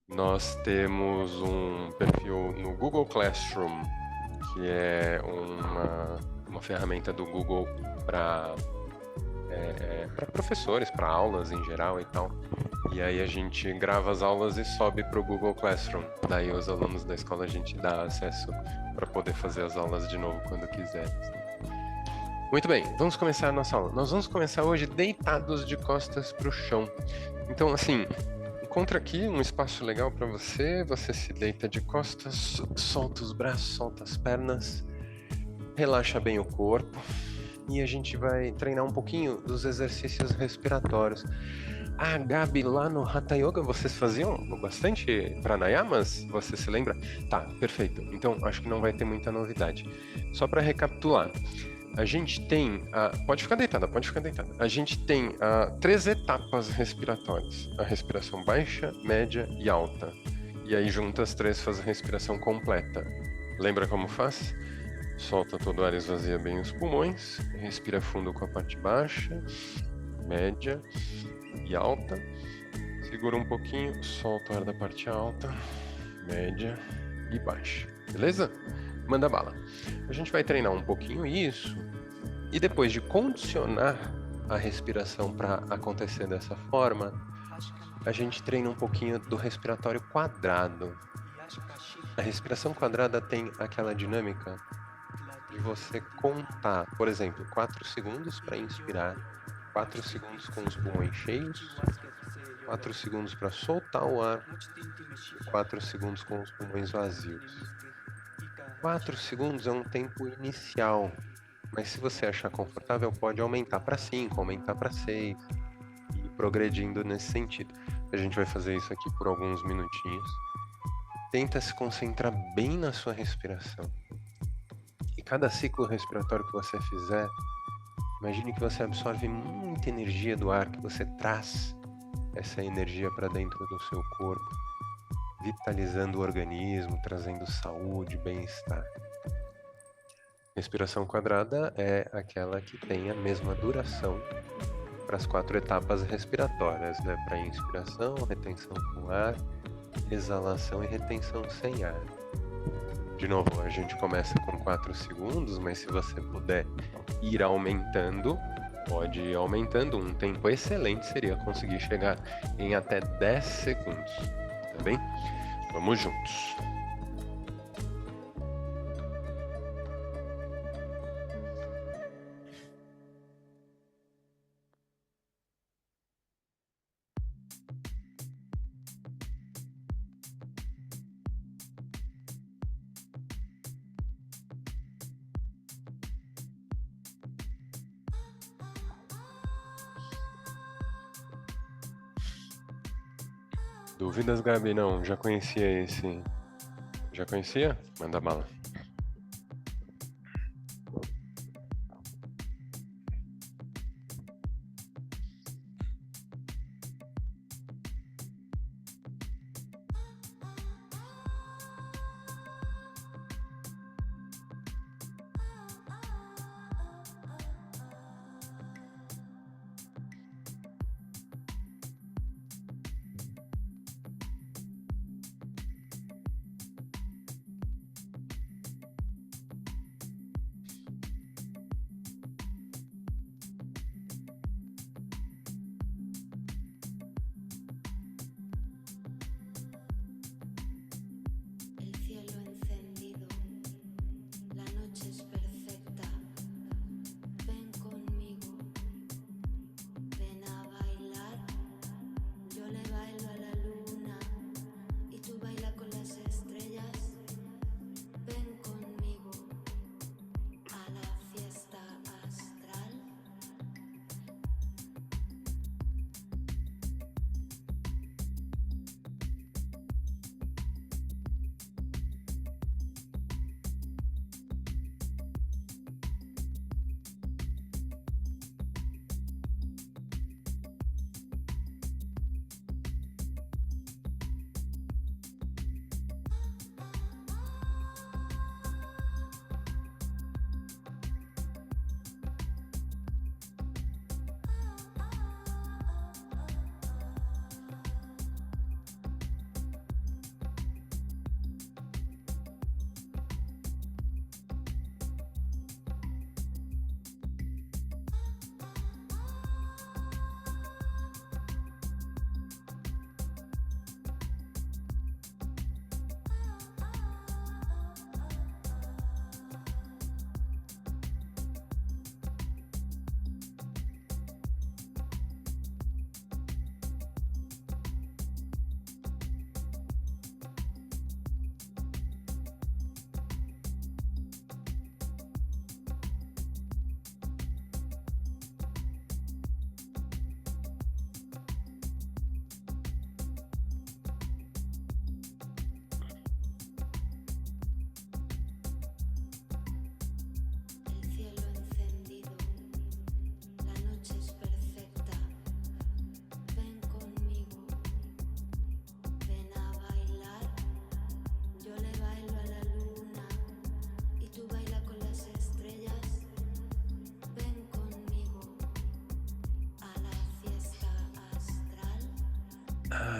Nós temos um perfil no Google Classroom, que é uma ferramenta do Google para para professores, para aulas em geral e tal. E aí a gente grava as aulas e sobe para o Google Classroom. Daí os alunos da escola a gente dá acesso para poder fazer as aulas de novo quando quiser. Muito bem, vamos começar a nossa aula. Nós vamos começar hoje deitados de costas para o chão. Então, assim, encontra aqui um espaço legal para você. Você se deita de costas, solta os braços, solta as pernas, relaxa bem o corpo. E a gente vai treinar um pouquinho dos exercícios respiratórios. Ah, Gabi, lá no Hatha Yoga vocês faziam bastante pranayamas? Você se lembra? Tá, perfeito. Então acho que não vai ter muita novidade. Só para recapitular, a gente tem. Pode ficar deitada, pode ficar deitada. A gente tem três etapas respiratórias: a respiração baixa, média e alta. E aí juntas as três faz a respiração completa. Lembra como faz? Solta todo o ar, esvazia bem os pulmões, respira fundo com a parte baixa, média e alta. Segura um pouquinho, solta o ar da parte alta, média e baixa. Beleza? Manda bala. A gente vai treinar um pouquinho isso e depois de condicionar a respiração para acontecer dessa forma, a gente treina um pouquinho do respiratório quadrado. A respiração quadrada tem aquela dinâmica de você contar, por exemplo, 4 segundos para inspirar, 4 segundos com os pulmões cheios, 4 segundos para soltar o ar, 4 segundos com os pulmões vazios. 4 segundos é um tempo inicial, mas se você achar confortável, pode aumentar para 5, aumentar para 6 e ir progredindo nesse sentido. A gente vai fazer isso aqui por alguns minutinhos. Tenta se concentrar bem na sua respiração. E cada ciclo respiratório que você fizer, imagine que você absorve muita energia do ar, que você traz essa energia para dentro do seu corpo, vitalizando o organismo, trazendo saúde, bem-estar. Respiração quadrada é aquela que tem a mesma duração para as 4 etapas respiratórias, né? Para inspiração, retenção com ar, exalação e retenção sem ar. De novo, a gente começa com 4 segundos, mas se você puder ir aumentando, pode ir aumentando. Um tempo excelente seria conseguir chegar em até 10 segundos, tá bem? Vamos juntos. Dúvidas, Gabi? Não, já conhecia esse. Já conhecia? Manda bala.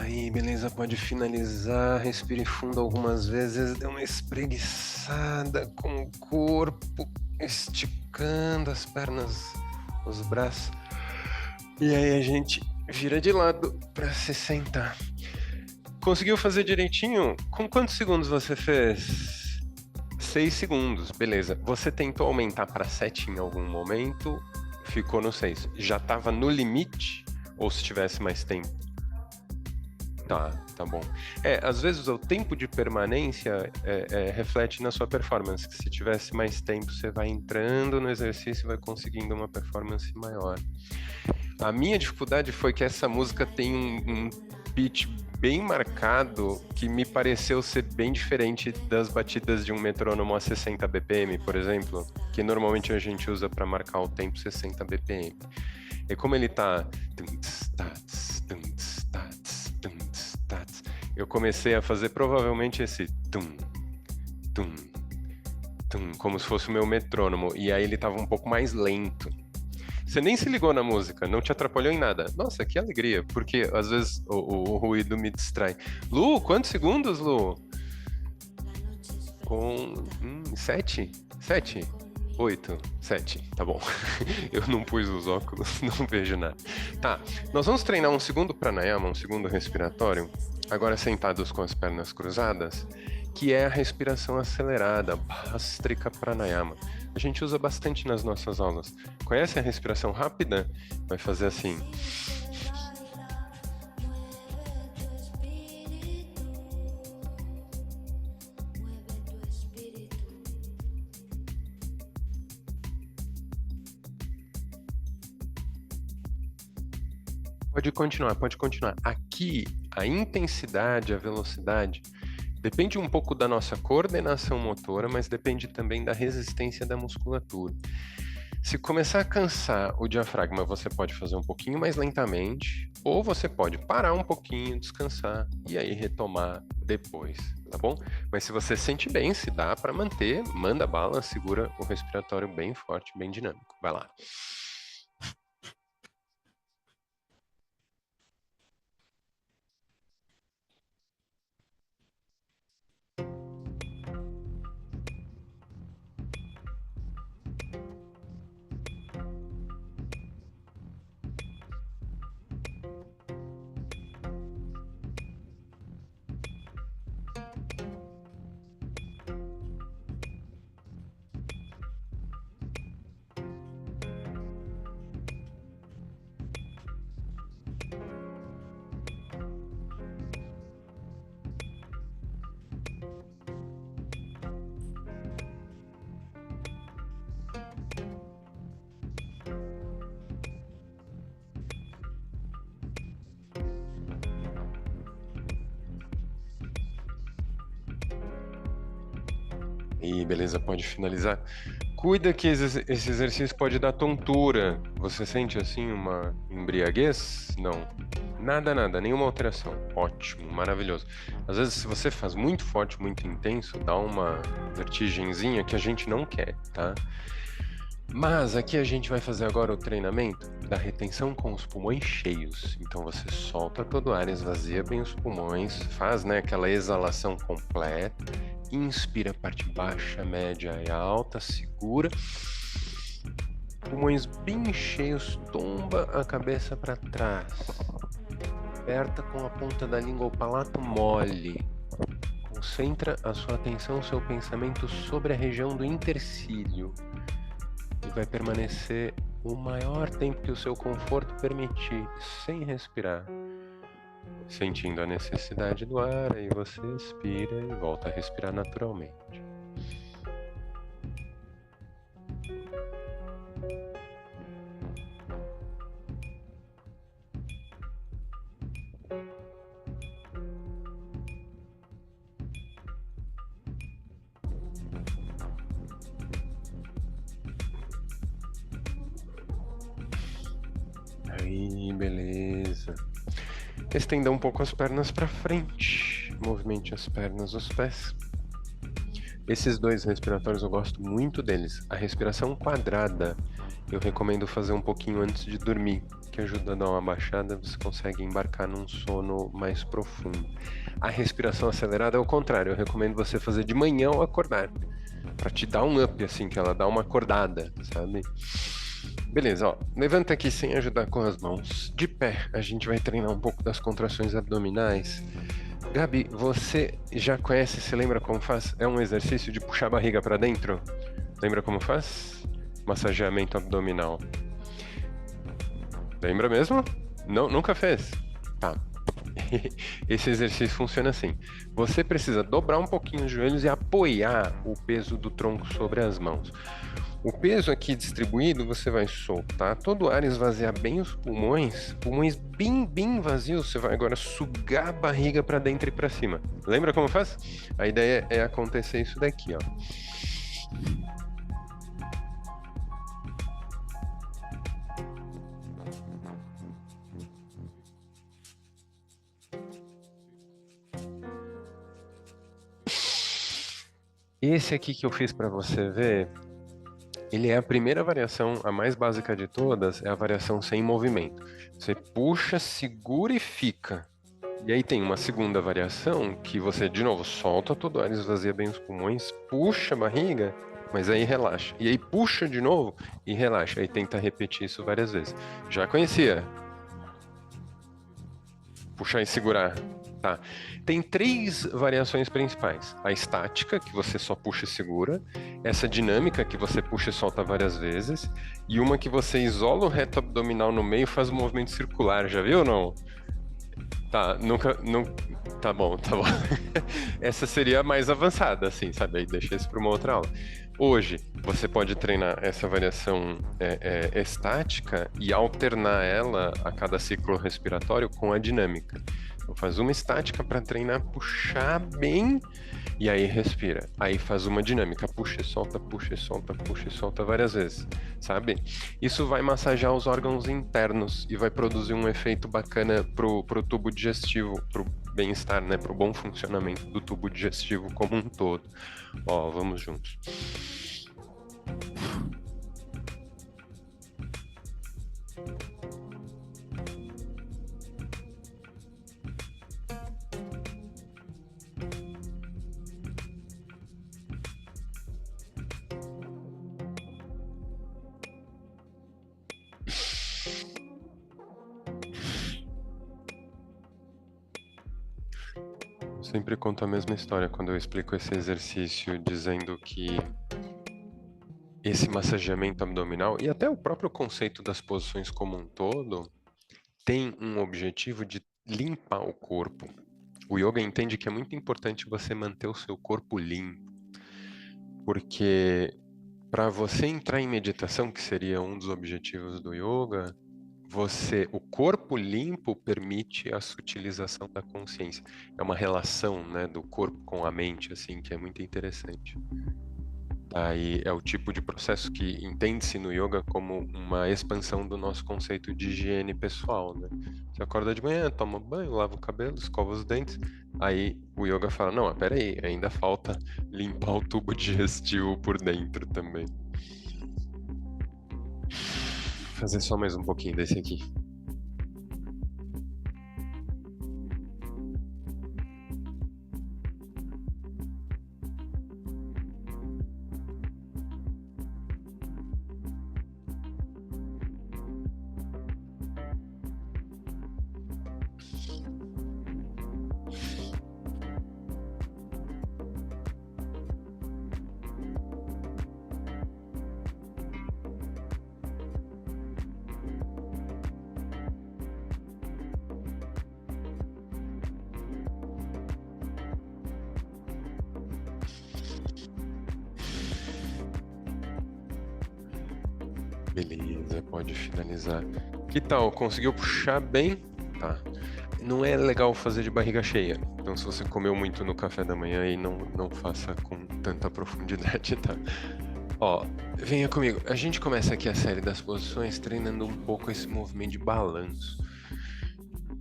Aí, beleza, pode finalizar. Respire fundo algumas vezes. Dê uma espreguiçada com o corpo, esticando as pernas, os braços. E aí a gente vira de lado para se sentar. Conseguiu fazer direitinho? Com quantos segundos você fez? 6 segundos, beleza. Você tentou aumentar para 7 em algum momento? Ficou no 6. Já estava no limite? Ou se tivesse mais tempo? Tá bom. Às vezes o tempo de permanência reflete na sua performance. Se tivesse mais tempo, você vai entrando no exercício e vai conseguindo uma performance maior. A minha dificuldade foi que essa música tem um pitch bem marcado que me pareceu ser bem diferente das batidas de um metrônomo a 60 BPM, por exemplo, que normalmente a gente usa para marcar o tempo 60 BPM. E como ele tá eu comecei a fazer provavelmente esse tum, tum, tum, como se fosse o meu metrônomo, e aí ele tava um pouco mais lento. Você nem se ligou na música, não te atrapalhou em nada. Nossa, que alegria, porque às vezes o ruído me distrai. Lu, quantos segundos, Lu? Com 7? 7? 8, 7, tá bom. Eu não pus os óculos, não vejo nada. Tá, nós vamos treinar um segundo pranayama, um segundo respiratório, agora sentados com as pernas cruzadas, que é a respiração acelerada, Bhastrika Pranayama. A gente usa bastante nas nossas aulas. Conhece a respiração rápida? Vai fazer assim. Pode continuar, pode continuar. Aqui, a intensidade, a velocidade, depende um pouco da nossa coordenação motora, mas depende também da resistência da musculatura. Se começar a cansar o diafragma, você pode fazer um pouquinho mais lentamente, ou você pode parar um pouquinho, descansar e aí retomar depois, tá bom? Mas se você sente bem, se dá para manter, manda bala, segura o respiratório bem forte, bem dinâmico. Vai lá. E beleza, pode finalizar. Cuida que esse exercício pode dar tontura. Você sente assim uma embriaguez? Não. Nada, nenhuma alteração. Ótimo, maravilhoso. Às vezes, se você faz muito forte, muito intenso, dá uma vertigenzinha que a gente não quer, tá? Mas aqui a gente vai fazer agora o treinamento da retenção com os pulmões cheios. Então você solta todo o ar, esvazia bem os pulmões, faz, né, aquela exalação completa. Inspira a parte baixa, média e alta, segura. Pulmões bem cheios, tomba a cabeça para trás. Aperta com a ponta da língua o palato mole. Concentra a sua atenção, seu pensamento sobre a região do intercílio. E vai permanecer o maior tempo que o seu conforto permitir, sem respirar. Sentindo a necessidade do ar, aí você expira e volta a respirar naturalmente. Aí, beleza. Estenda um pouco as pernas para frente. Movimente as pernas, os pés. Esses dois respiratórios eu gosto muito deles. A respiração quadrada eu recomendo fazer um pouquinho antes de dormir, que ajuda a dar uma baixada, você consegue embarcar num sono mais profundo. A respiração acelerada é o contrário, eu recomendo você fazer de manhã ao acordar, para te dar um up, assim, que ela dá uma acordada, sabe? Beleza, ó, levanta aqui sem ajudar com as mãos. De pé, a gente vai treinar um pouco das contrações abdominais. Gabi, você já conhece, se lembra como faz? É um exercício de puxar a barriga para dentro? Lembra como faz? Massageamento abdominal. Lembra mesmo? Não, nunca fez? Tá. Esse exercício funciona assim. Você precisa dobrar um pouquinho os joelhos e apoiar o peso do tronco sobre as mãos. O peso aqui distribuído, você vai soltar todo o ar, esvaziar bem os pulmões bem vazios. Você vai agora sugar a barriga para dentro e para cima. Lembra como faz? A ideia é acontecer isso daqui, ó. Esse aqui que eu fiz para você ver, ele é a primeira variação, a mais básica de todas, é a variação sem movimento. Você puxa, segura e fica. E aí tem uma segunda variação que você, de novo, solta todo o ar, esvazia bem os pulmões, puxa a barriga, mas aí relaxa. E aí puxa de novo e relaxa. Aí tenta repetir isso várias vezes. Já conhecia? Puxar e segurar. Tá. Tem três variações principais. A estática, que você só puxa e segura. Essa dinâmica, que você puxa e solta várias vezes. E uma que você isola o reto abdominal no meio e faz um movimento circular. Já viu ou não? Tá, nunca. Tá bom, tá bom. Essa seria a mais avançada, assim, sabe? Aí deixa isso para uma outra aula. Hoje, você pode treinar essa variação estática e alternar ela a cada ciclo respiratório com a dinâmica. Então, faz uma estática para treinar, puxar bem e aí respira. Aí faz uma dinâmica, puxa e solta, puxa e solta, puxa e solta várias vezes, sabe? Isso vai massagear os órgãos internos e vai produzir um efeito bacana pro tubo digestivo, pro bem-estar, né? Pro bom funcionamento do tubo digestivo como um todo. Ó, vamos juntos. Sempre conto a mesma história quando eu explico esse exercício, dizendo que esse massageamento abdominal e até o próprio conceito das posições como um todo tem um objetivo de limpar o corpo. O yoga entende que é muito importante você manter o seu corpo limpo, porque para você entrar em meditação, que seria um dos objetivos do yoga, o corpo limpo permite a sutilização da consciência. É uma relação, né, do corpo com a mente, assim, que é muito interessante. Aí é o tipo de processo que entende-se no yoga como uma expansão do nosso conceito de higiene pessoal, né? Você acorda de manhã, toma banho, lava o cabelo, escova os dentes. Aí o yoga fala, não, peraí, ainda falta limpar o tubo digestivo por dentro também. Vou fazer só mais um pouquinho desse aqui. Beleza, pode finalizar. Que tal? Conseguiu puxar bem? Tá. Não é legal fazer de barriga cheia. Então, se você comeu muito no café da manhã, aí não faça com tanta profundidade, tá? Ó, venha comigo. A gente começa aqui a série das posições treinando um pouco esse movimento de balanço.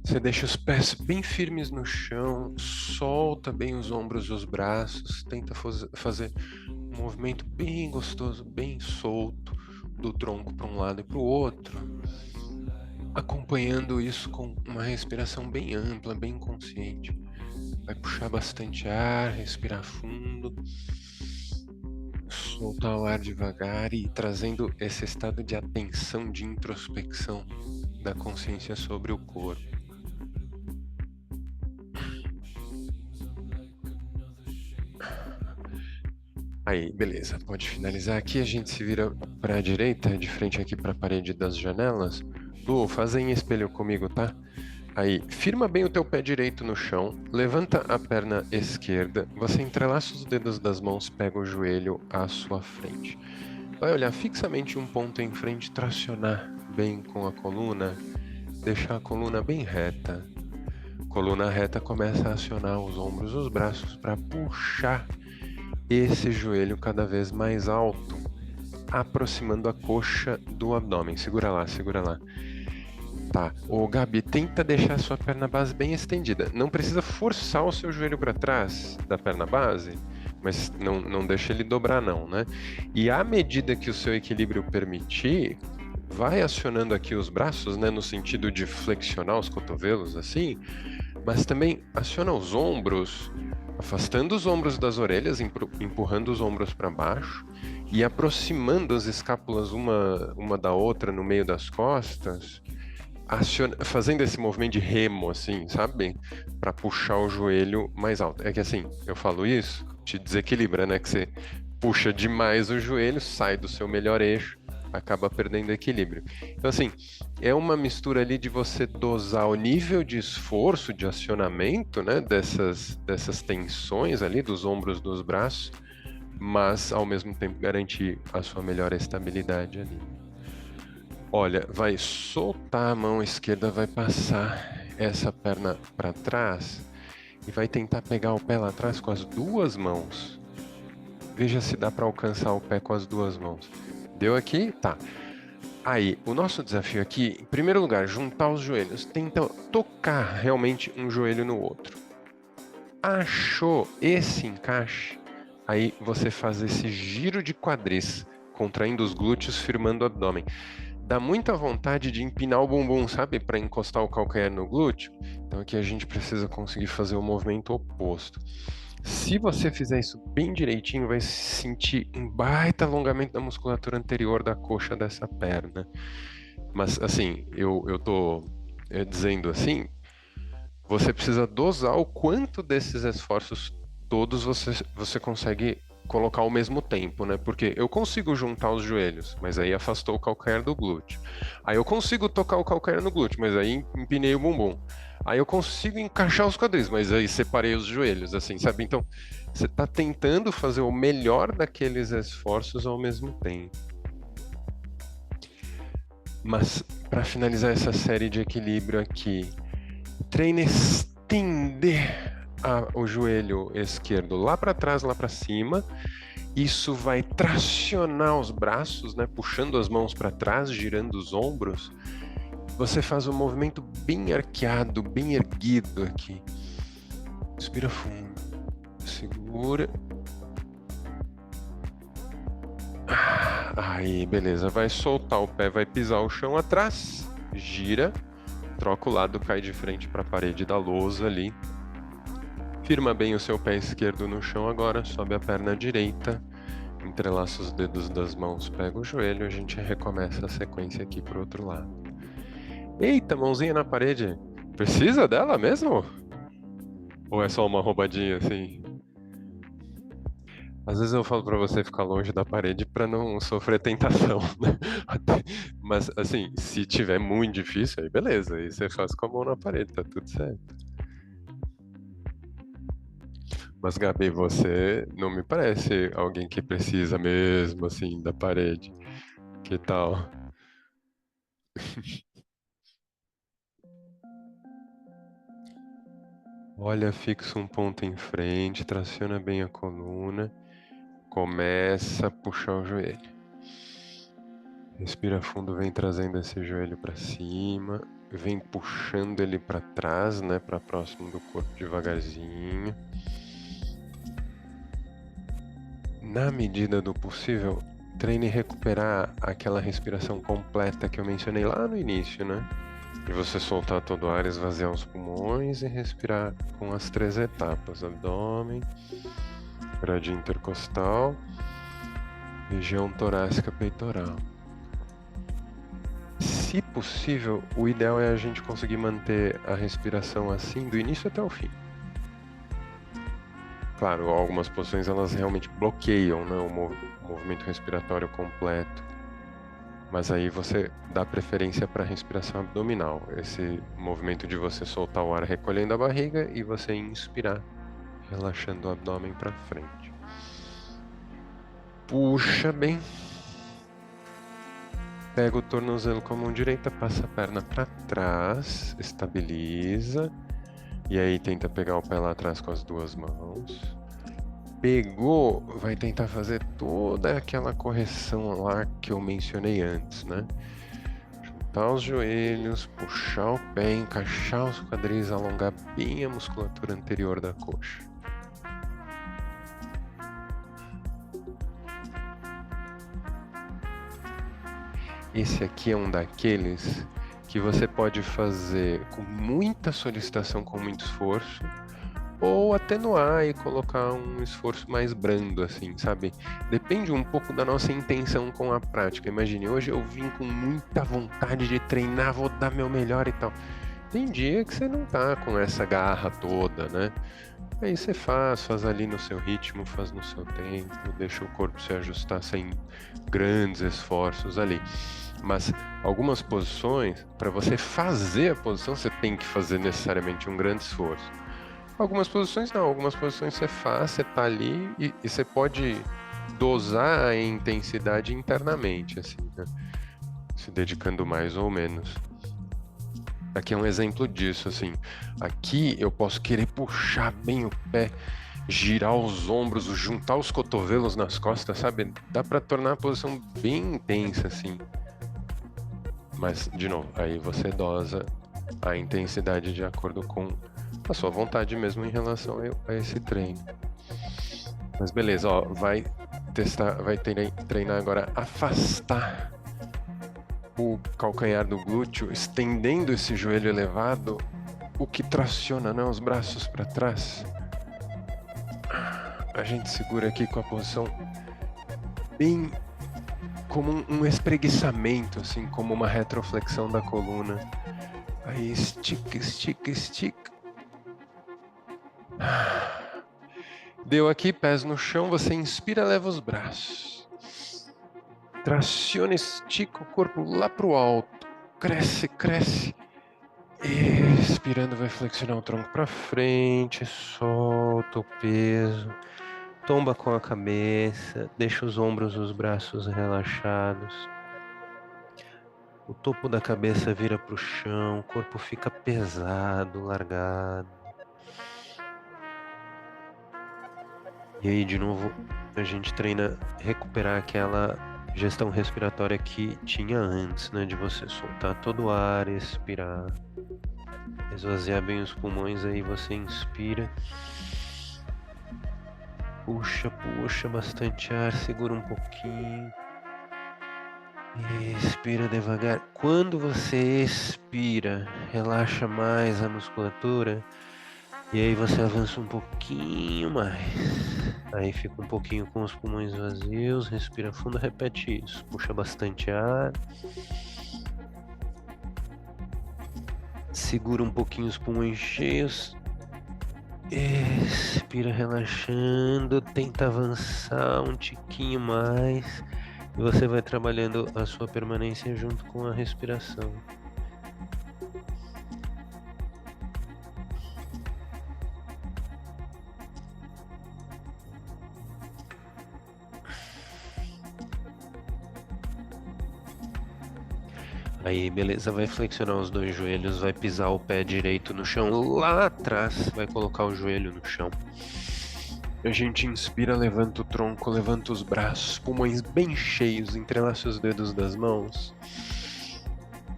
Você deixa os pés bem firmes no chão, solta bem os ombros e os braços, tenta fazer um movimento bem gostoso, bem solto, do tronco para um lado e para o outro. acompanhando isso com uma respiração bem ampla, bem consciente. Vai puxar bastante ar, respirar fundo, soltar o ar devagar e ir trazendo esse estado de atenção, de introspecção da consciência sobre o corpo. Aí, beleza, pode finalizar aqui. A gente se vira para a direita, de frente aqui para a parede das janelas. Lu, faz em espelho comigo, tá? Aí, firma bem o teu pé direito no chão, levanta a perna esquerda, você entrelaça os dedos das mãos, pega o joelho à sua frente. Vai olhar fixamente um ponto em frente, tracionar bem com a coluna, deixar a coluna bem reta. Coluna reta começa a acionar os ombros, os braços para puxar esse joelho cada vez mais alto, aproximando a coxa do abdômen. Segura lá, segura lá. Tá, ô Gabi, tenta deixar a sua perna base bem estendida. Não precisa forçar o seu joelho para trás da perna base, mas não deixa ele dobrar não, né? E à medida que o seu equilíbrio permitir, vai acionando aqui os braços, né, no sentido de flexionar os cotovelos, assim, mas também aciona os ombros, afastando os ombros das orelhas, empurrando os ombros para baixo e aproximando as escápulas uma da outra no meio das costas, fazendo esse movimento de remo, assim, sabe? Para puxar o joelho mais alto. É que assim, eu falo isso, te desequilibra, né? Que você puxa demais o joelho, sai do seu melhor eixo, acaba perdendo equilíbrio. Então, assim, é uma mistura ali de você dosar o nível de esforço, de acionamento, né? Dessas tensões ali dos ombros, dos braços, mas ao mesmo tempo garantir a sua melhor estabilidade ali. Olha, vai soltar a mão esquerda, vai passar essa perna para trás e vai tentar pegar o pé lá atrás com as duas mãos. Veja se dá para alcançar o pé com as duas mãos. Deu aqui? Tá. Aí, o nosso desafio aqui, em primeiro lugar, juntar os joelhos. Tenta tocar realmente um joelho no outro. Achou esse encaixe? Aí você faz esse giro de quadris, contraindo os glúteos, firmando o abdômen. Dá muita vontade de empinar o bumbum, sabe? Para encostar o calcanhar no glúteo. Então aqui a gente precisa conseguir fazer o movimento oposto. Se você fizer isso bem direitinho, vai sentir um baita alongamento da musculatura anterior da coxa dessa perna. Mas assim, eu tô dizendo assim, você precisa dosar o quanto desses esforços todos você consegue colocar ao mesmo tempo, né? Porque eu consigo juntar os joelhos, mas aí afastou o calcanhar do glúteo. Aí eu consigo tocar o calcanhar no glúteo, mas aí empinei o bumbum. Aí eu consigo encaixar os quadris, mas aí separei os joelhos, assim, sabe? Então, você está tentando fazer o melhor daqueles esforços ao mesmo tempo. Mas, para finalizar essa série de equilíbrio aqui, treine estender o joelho esquerdo lá para trás, lá para cima. Isso vai tracionar os braços, né? Puxando as mãos para trás, girando os ombros. Você faz um movimento bem arqueado, bem erguido aqui. Respira fundo. Segura. Aí, beleza. Vai soltar o pé, vai pisar o chão atrás. Gira. Troca o lado, cai de frente para a parede da lousa ali. Firma bem o seu pé esquerdo no chão agora, sobe a perna direita, entrelaça os dedos das mãos, pega o joelho, a gente recomeça a sequência aqui pro outro lado. Eita, mãozinha na parede. Precisa dela mesmo? Ou é só uma roubadinha assim? Às vezes eu falo pra você ficar longe da parede pra não sofrer tentação, né? Mas assim, se tiver muito difícil, aí beleza, aí você faz com a mão na parede, tá tudo certo. Mas, Gabi, você não me parece alguém que precisa mesmo, assim, da parede. Que tal? Olha, fixa um ponto em frente, traciona bem a coluna, começa a puxar o joelho. Respira fundo, vem trazendo esse joelho para cima, vem puxando ele para trás, né, para próximo do corpo devagarzinho. Na medida do possível, treine recuperar aquela respiração completa que eu mencionei lá no início, né? E você soltar todo o ar, esvaziar os pulmões e respirar com as 3 etapas: abdômen, gradinha intercostal, região torácica peitoral. Se possível, o ideal é a gente conseguir manter a respiração assim do início até o fim. Claro, algumas posições elas realmente bloqueiam, né, o movimento respiratório completo. Mas aí você dá preferência para a respiração abdominal. Esse movimento de você soltar o ar recolhendo a barriga e você inspirar, relaxando o abdômen para frente. Puxa bem. Pega o tornozelo com a mão direita, passa a perna para trás, estabiliza. E aí tenta pegar o pé lá atrás com as 2 mãos. Pegou, vai tentar fazer toda aquela correção lá que eu mencionei antes, né? Juntar os joelhos, puxar o pé, encaixar os quadris, alongar bem a musculatura anterior da coxa. Esse aqui é um daqueles que você pode fazer com muita solicitação, com muito esforço, ou atenuar e colocar um esforço mais brando, assim, sabe? Depende um pouco da nossa intenção com a prática. Imagine, hoje eu vim com muita vontade de treinar, vou dar meu melhor e tal. Tem dia que você não tá com essa garra toda, né? Aí você faz ali no seu ritmo, faz no seu tempo, deixa o corpo se ajustar sem grandes esforços ali. Mas algumas posições, para você fazer a posição, você tem que fazer necessariamente um grande esforço. Algumas posições não, algumas posições você faz, você tá ali e você pode dosar a intensidade internamente, assim, né? Se dedicando mais ou menos. Aqui é um exemplo disso, assim. Aqui eu posso querer puxar bem o pé, girar os ombros, juntar os cotovelos nas costas, sabe? Dá para tornar a posição bem intensa, assim. Mas, de novo, aí você dosa a intensidade de acordo com a sua vontade mesmo em relação a esse treino. Mas beleza, ó, vai treinar agora afastar o calcanhar do glúteo, estendendo esse joelho elevado, o que traciona, né, os braços para trás. A gente segura aqui com a posição bem como um espreguiçamento, assim, como uma retroflexão da coluna. Aí estica, estica, estica. Deu aqui, pés no chão, você inspira, leva os braços. Traciona, estica o corpo lá pro alto. Cresce, cresce. Expirando, vai flexionar o tronco para frente, solta o peso. Tomba com a cabeça, deixa os ombros e os braços relaxados. O topo da cabeça vira para o chão, o corpo fica pesado, largado. E aí, de novo, a gente treina recuperar aquela gestão respiratória que tinha antes, né? De você soltar todo o ar, expirar, esvaziar bem os pulmões, aí você inspira. Puxa, puxa bastante ar, segura um pouquinho. Expira devagar. Quando você expira, relaxa mais a musculatura. E aí você avança um pouquinho mais. Aí fica um pouquinho com os pulmões vazios. Respira fundo, repete isso. Puxa bastante ar. Segura um pouquinho os pulmões cheios. Expira relaxando. Tenta avançar um tiquinho mais. E você vai trabalhando a sua permanência junto com a respiração. Aí, beleza, vai flexionar os 2 joelhos, vai pisar o pé direito no chão lá atrás, vai colocar o joelho no chão. A gente inspira, levanta o tronco, levanta os braços, pulmões bem cheios, entrelaça os dedos das mãos.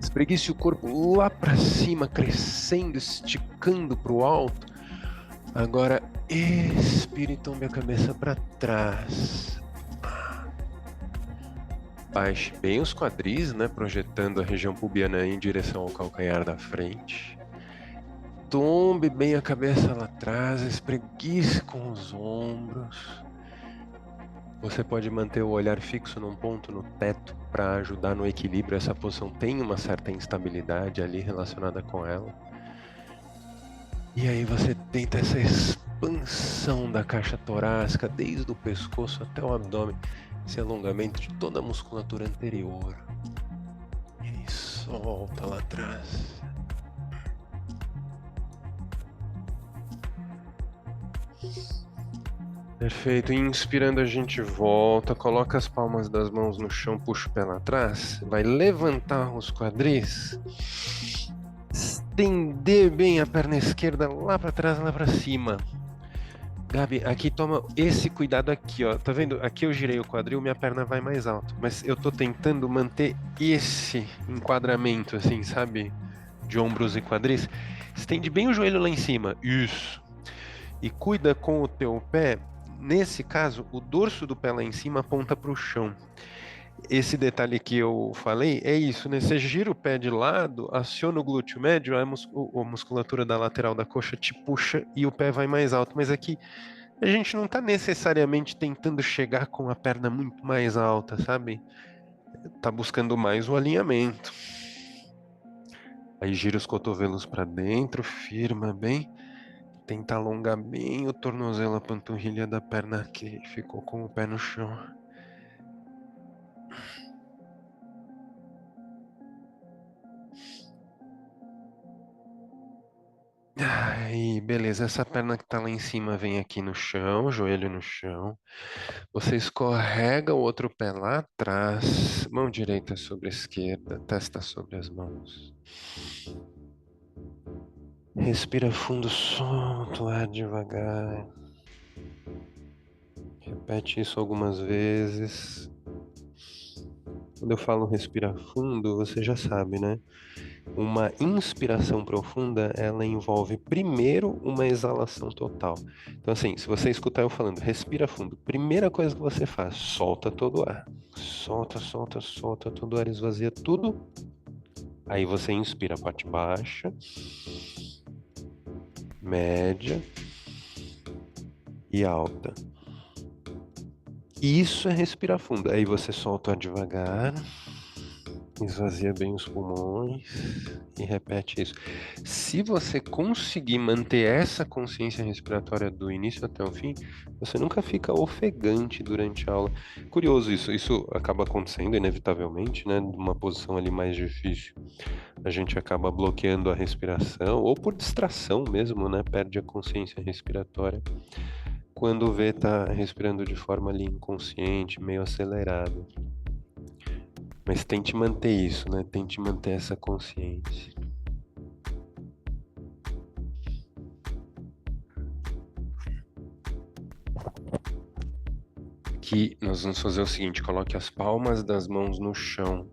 Espreguice o corpo lá para cima, crescendo, esticando para o alto. Agora expire e tombe a cabeça para trás. Abaixe bem os quadris, né? Projetando a região pubiana em direção ao calcanhar da frente. Tombe bem a cabeça lá atrás, espreguice com os ombros. Você pode manter o olhar fixo num ponto no teto para ajudar no equilíbrio. Essa posição tem uma certa instabilidade ali relacionada com ela. E aí você tenta essa expansão da caixa torácica, desde o pescoço até o abdômen, esse alongamento de toda a musculatura anterior. E solta lá atrás. Perfeito. Inspirando, a gente volta, coloca as palmas das mãos no chão, puxa o pé lá atrás, vai levantar os quadris, estender bem a perna esquerda lá para trás, lá para cima. Gabi, aqui toma esse cuidado aqui, ó. Tá vendo? Aqui eu girei o quadril, minha perna vai mais alto, mas eu tô tentando manter esse enquadramento, assim, sabe? De ombros e quadris. Estende bem o joelho lá em cima. Isso. E cuida com o teu pé. Nesse caso, o dorso do pé lá em cima aponta para o chão. Esse detalhe que eu falei é isso, né? Você gira o pé de lado, aciona o glúteo médio, a musculatura da lateral da coxa te puxa e o pé vai mais alto. Mas aqui a gente não está necessariamente tentando chegar com a perna muito mais alta, sabe? Tá buscando mais o alinhamento. Aí gira os cotovelos para dentro, firma bem. Tenta alongar bem o tornozelo, a panturrilha da perna que ficou com o pé no chão. Aí, beleza. Essa perna que tá lá em cima vem aqui no chão, joelho no chão. Você escorrega o outro pé lá atrás, mão direita sobre a esquerda, testa sobre as mãos. Respira fundo, solta o ar devagar. Repete isso algumas vezes. Quando eu falo respirar fundo, você já sabe, né? Uma inspiração profunda, ela envolve primeiro uma exalação total. Então, assim, se você escutar eu falando, respira fundo, primeira coisa que você faz, solta todo o ar. Solta, solta, solta todo o ar, esvazia tudo. Aí você inspira a parte baixa, média e alta. Isso é respirar fundo. Aí você solta devagar, esvazia bem os pulmões e repete isso. Se você conseguir manter essa consciência respiratória do início até o fim, você nunca fica ofegante durante a aula. Curioso isso acaba acontecendo inevitavelmente, né? Numa posição ali mais difícil. A gente acaba bloqueando a respiração, ou por distração mesmo, né? Perde a consciência respiratória. Quando vê, tá respirando de forma ali inconsciente, meio acelerada. Mas tente manter isso, né? Tente manter essa consciência. Aqui nós vamos fazer o seguinte, coloque as palmas das mãos no chão.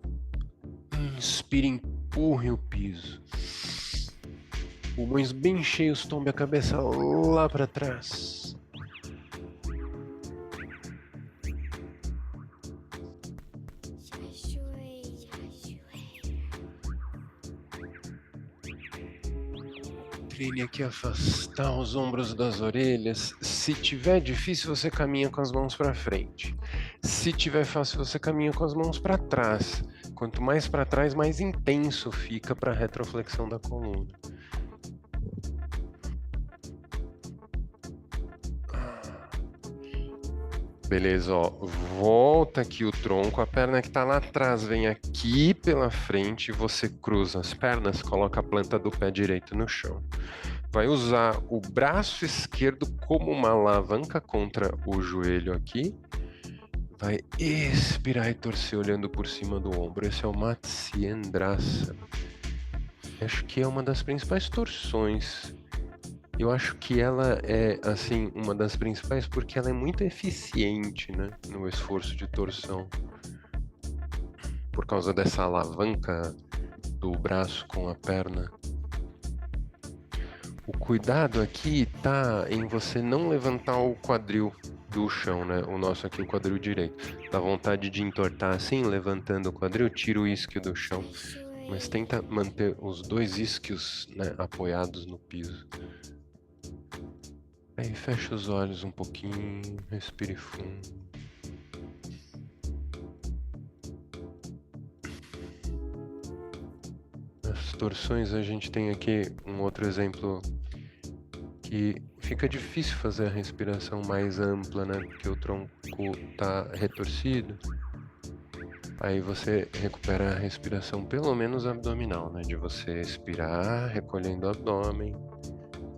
Inspire, empurre o piso. Pulmões bem cheios, tombe a cabeça lá para trás. Treine aqui afastar os ombros das orelhas. Se tiver difícil, você caminha com as mãos para frente. Se tiver fácil, você caminha com as mãos para trás. Quanto mais para trás, mais intenso fica para a retroflexão da coluna. Beleza, ó. Volta aqui o tronco, a perna que tá lá atrás vem aqui pela frente, você cruza as pernas, coloca a planta do pé direito no chão. Vai usar o braço esquerdo como uma alavanca contra o joelho aqui. Vai expirar e torcer olhando por cima do ombro. Esse é o Matsyendrasana. Acho que é uma das principais torções. Eu acho que ela é, assim, uma das principais porque ela é muito eficiente, né, no esforço de torção. Por causa dessa alavanca do braço com a perna. O cuidado aqui tá em você não levantar o quadril do chão, né? O nosso aqui, o quadril direito. Dá vontade de entortar assim, levantando o quadril, tira o isquio do chão. Mas tenta manter os dois isquios, né, apoiados no piso. Aí fecha os olhos um pouquinho, respire fundo. As torções, a gente tem aqui um outro exemplo que fica difícil fazer a respiração mais ampla, né? Porque o tronco tá retorcido. Aí você recupera a respiração pelo menos abdominal, né? De você expirar, recolhendo o abdômen,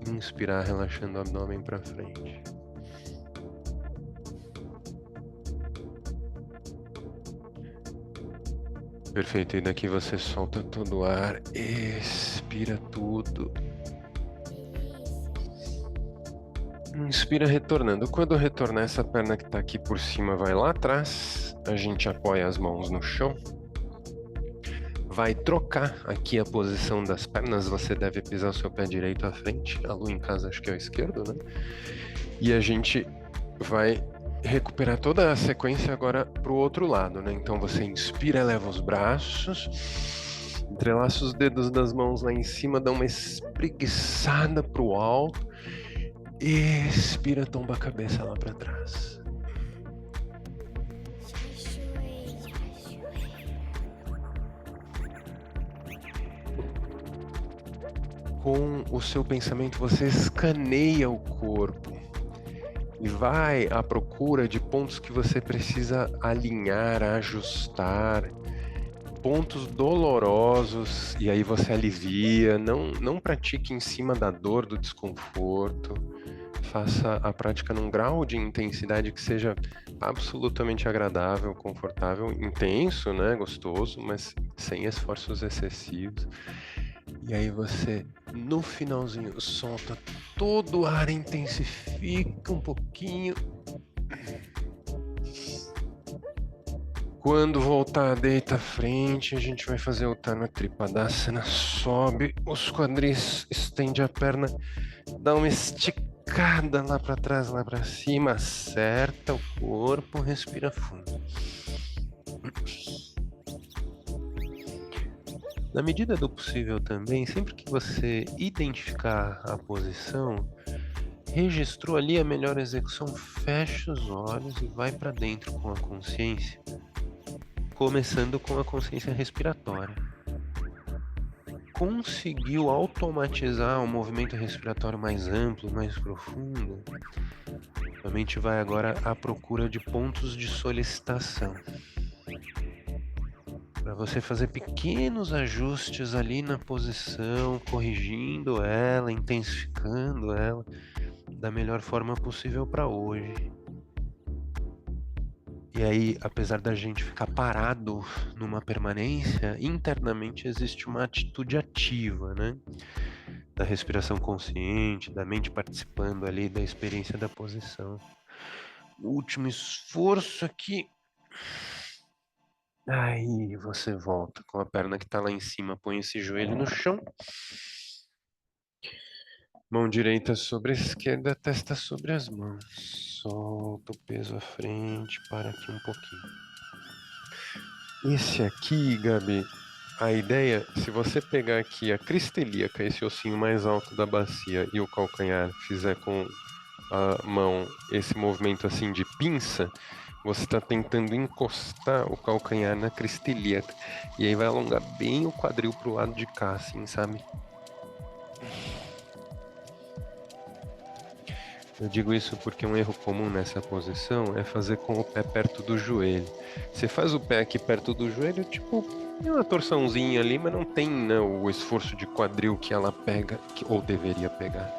inspirar, relaxando o abdômen para frente. Perfeito, e daqui você solta todo o ar, expira tudo. Inspira retornando. Quando retornar, essa perna que está aqui por cima vai lá atrás. A gente apoia as mãos no chão. Vai trocar aqui a posição das pernas. Você deve pisar o seu pé direito à frente. A Lu em casa acho que é o esquerdo, né? E a gente vai recuperar toda a sequência agora para o outro lado, né? Então você inspira, eleva os braços. Entrelaça os dedos das mãos lá em cima. Dá uma espreguiçada para o alto. Expira, tomba a cabeça lá para trás. Com o seu pensamento, você escaneia o corpo e vai à procura de pontos que você precisa alinhar, ajustar, pontos dolorosos, e aí você alivia. Não pratique em cima da dor, do desconforto. Faça a prática num grau de intensidade que seja absolutamente agradável, confortável, intenso, né? Gostoso, mas sem esforços excessivos. E aí você, no finalzinho, solta todo o ar, intensifica um pouquinho. Quando voltar, deita à frente, a gente vai fazer o Utthana Tripadasana. Sobe os quadris, estende a perna, dá uma esticada lá para trás, lá para cima, acerta o corpo, respira fundo. Na medida do possível também, sempre que você identificar a posição, registrou ali a melhor execução, fecha os olhos e vai para dentro com a consciência, começando com a consciência respiratória. Conseguiu automatizar um movimento respiratório mais amplo, mais profundo? A mente vai agora à procura de pontos de solicitação. Para você fazer pequenos ajustes ali na posição, corrigindo ela, intensificando ela da melhor forma possível para hoje. E aí, apesar da gente ficar parado numa permanência, internamente existe uma atitude ativa, né? Da respiração consciente, da mente participando ali da experiência da posição. Último esforço aqui. Aí você volta com a perna que está lá em cima, põe esse joelho no chão. Mão direita sobre a esquerda, testa sobre as mãos. Solta o peso à frente, para aqui um pouquinho. Esse aqui, Gabi, a ideia, se você pegar aqui a crista ilíaca, esse ossinho mais alto da bacia, e o calcanhar, fizer com a mão esse movimento assim de pinça, você está tentando encostar o calcanhar na crista ilíaca. E aí vai alongar bem o quadril pro lado de cá, assim, sabe? Eu digo isso porque um erro comum nessa posição é fazer com o pé perto do joelho. Você faz o pé aqui perto do joelho, tipo, tem uma torçãozinha ali, mas não tem, né, o esforço de quadril que ela pega, ou deveria pegar.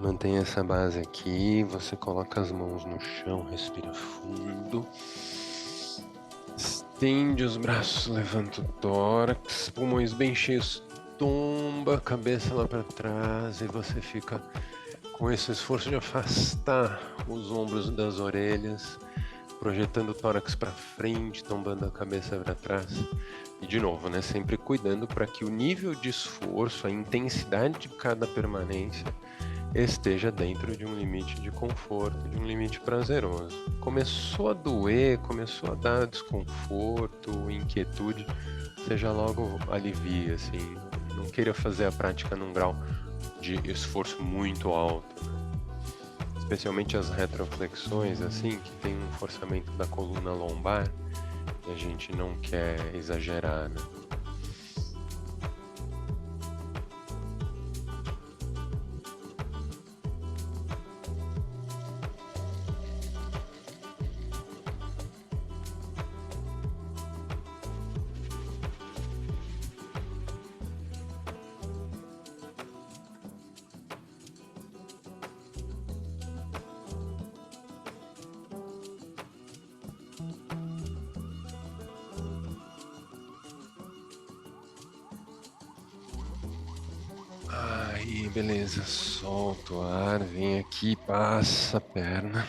Mantenha essa base aqui, você coloca as mãos no chão, respira fundo. Estende os braços, levanta o tórax, pulmões bem cheios, tomba a cabeça lá para trás e você fica com esse esforço de afastar os ombros das orelhas, projetando o tórax para frente, tombando a cabeça para trás. E de novo, né, sempre cuidando para que o nível de esforço, a intensidade de cada permanência esteja dentro de um limite de conforto, de um limite prazeroso. Começou a doer, começou a dar desconforto, inquietude, você já logo alivia, assim. Não queira fazer a prática num grau de esforço muito alto, né? Especialmente as retroflexões, assim, que tem um forçamento da coluna lombar, e a gente não quer exagerar, né? Aí, beleza, solta o ar, vem aqui, passa a perna,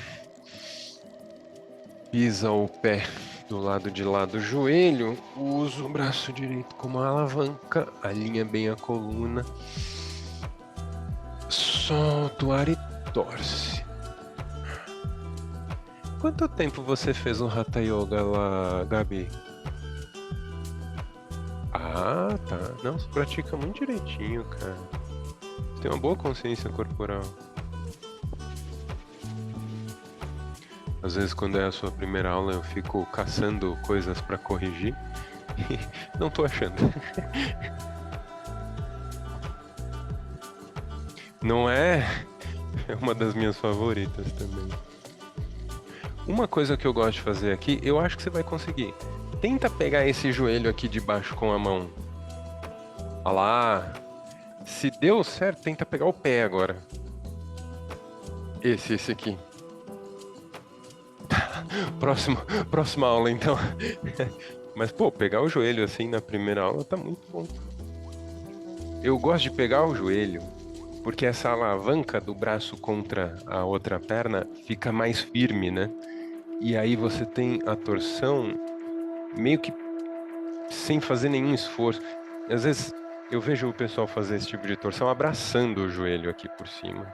pisa o pé do lado de lá do joelho, usa o braço direito como alavanca, alinha bem a coluna, solta o ar e torce. Quanto tempo você fez um Hatha Yoga lá, Gabi? Ah, tá. Não, você pratica muito direitinho, cara. Você tem uma boa consciência corporal. Às vezes, quando é a sua primeira aula, eu fico caçando coisas pra corrigir. Não tô achando. Não é? É uma das minhas favoritas também. Uma coisa que eu gosto de fazer aqui, eu acho que você vai conseguir. Tenta pegar esse joelho aqui de baixo com a mão. Olha lá. Se deu certo, tenta pegar o pé agora. Esse aqui. Próxima aula, então. Mas, pô, pegar o joelho assim na primeira aula tá muito bom. Eu gosto de pegar o joelho porque essa alavanca do braço contra a outra perna fica mais firme, né? E aí você tem a torção meio que sem fazer nenhum esforço. Às vezes eu vejo o pessoal fazer esse tipo de torção abraçando o joelho aqui por cima.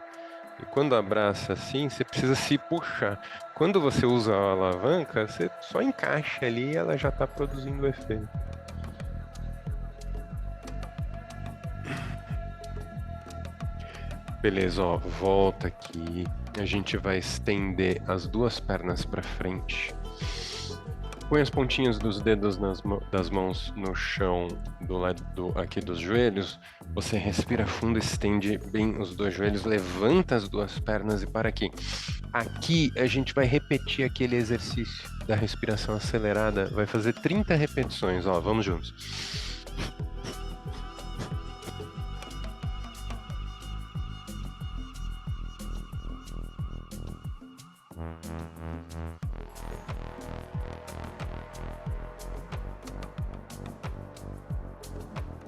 E quando abraça assim, você precisa se puxar. Quando você usa a alavanca, você só encaixa ali e ela já está produzindo o efeito. Beleza, ó, volta aqui. A gente vai estender as duas pernas para frente. Põe as pontinhas dos dedos das mãos no chão do lado aqui dos joelhos. Você respira fundo, estende bem os dois joelhos, levanta as duas pernas e para aqui. Aqui a gente vai repetir aquele exercício da respiração acelerada. Vai fazer 30 repetições, ó, vamos juntos.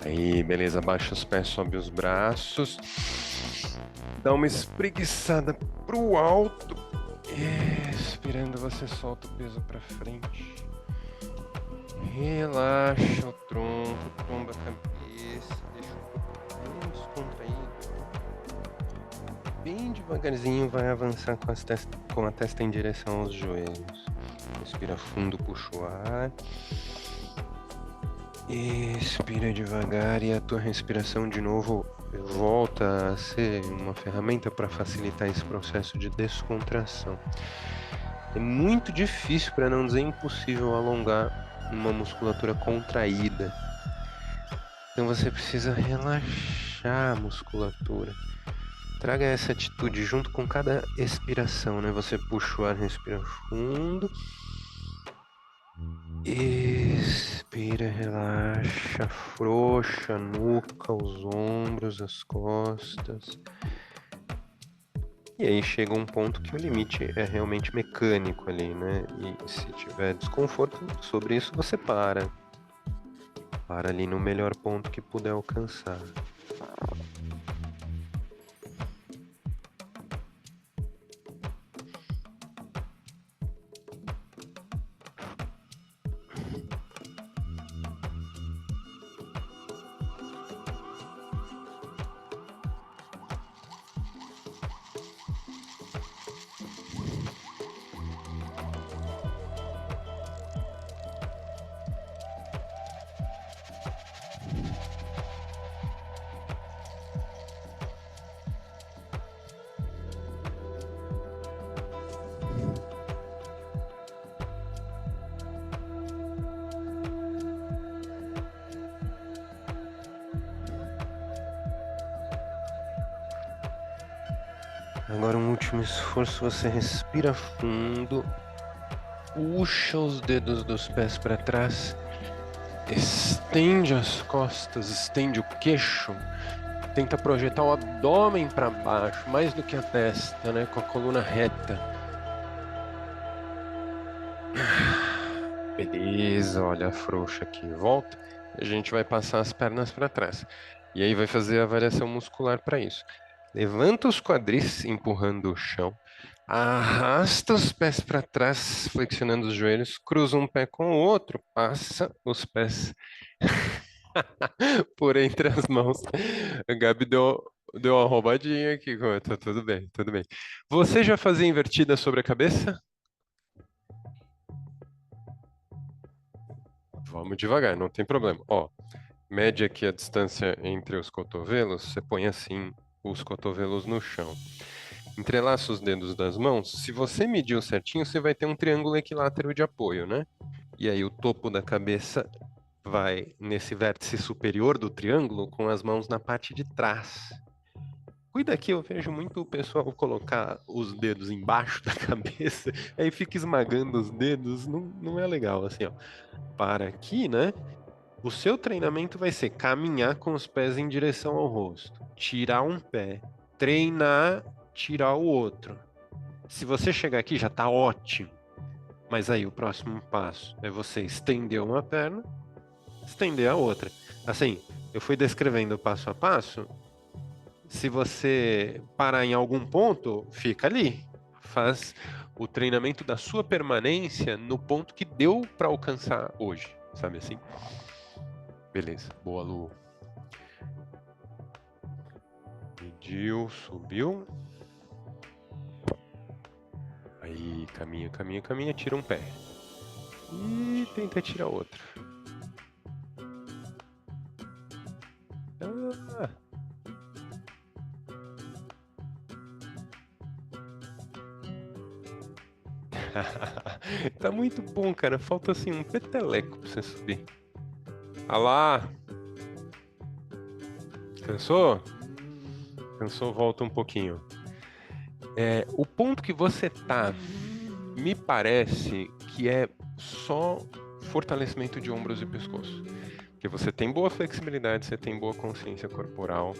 Aí, beleza, abaixa os pés, sobe os braços. Dá uma espreguiçada pro alto. Expirando, você solta o peso pra frente. Relaxa o tronco, tomba a cabeça, deixa o corpo bem descontraído. Bem devagarzinho vai avançar com a testa em direção aos joelhos. Respira fundo, puxa o ar. Expira devagar e a tua respiração de novo volta a ser uma ferramenta para facilitar esse processo de descontração. É muito difícil, para não dizer impossível, alongar uma musculatura contraída. Então você precisa relaxar a musculatura. Traga essa atitude junto com cada expiração, né? Você puxa o ar, respira fundo. Expira, relaxa, afrouxa a nuca, os ombros, as costas. E aí chega um ponto que o limite é realmente mecânico ali, né? E se tiver desconforto sobre isso, você para. Para ali no melhor ponto que puder alcançar. Agora um último esforço, você respira fundo, puxa os dedos dos pés para trás, estende as costas, estende o queixo, tenta projetar o abdômen para baixo, mais do que a testa, né, com a coluna reta. Beleza, olha a frouxa aqui, volta. A gente vai passar as pernas para trás. E aí vai fazer a variação muscular para isso. Levanta os quadris empurrando o chão. Arrasta os pés para trás, flexionando os joelhos, cruza um pé com o outro, passa os pés por entre as mãos. A Gabi deu uma roubadinha aqui, tá tudo bem, tudo bem. Você já fazia invertida sobre a cabeça? Vamos devagar, não tem problema. Ó, mede aqui a distância entre os cotovelos, você põe assim os cotovelos no chão. Entrelaça os dedos das mãos. Se você mediu certinho, você vai ter um triângulo equilátero de apoio, né? E aí o topo da cabeça vai nesse vértice superior do triângulo com as mãos na parte de trás. Cuida aqui, eu vejo muito o pessoal colocar os dedos embaixo da cabeça, aí fica esmagando os dedos, não é legal, assim, ó. Para aqui, né? O seu treinamento vai ser caminhar com os pés em direção ao rosto, tirar um pé, treinar, tirar o outro. Se você chegar aqui já tá ótimo. Mas aí o próximo passo é você estender uma perna, estender a outra. Assim, eu fui descrevendo passo a passo. Se você parar em algum ponto, fica ali. Faz o treinamento da sua permanência no ponto que deu para alcançar hoje, sabe assim? Beleza, boa, Lu. Mediu, subiu. Aí, caminha, caminha, caminha, tira um pé. E tenta tirar outro. Ah. Tá muito bom, cara. Falta assim um peteleco pra você subir. Ah lá. Cansou? Cansou, volta um pouquinho. O ponto que você tá, me parece que é só fortalecimento de ombros e pescoço. Porque você tem boa flexibilidade, você tem boa consciência corporal.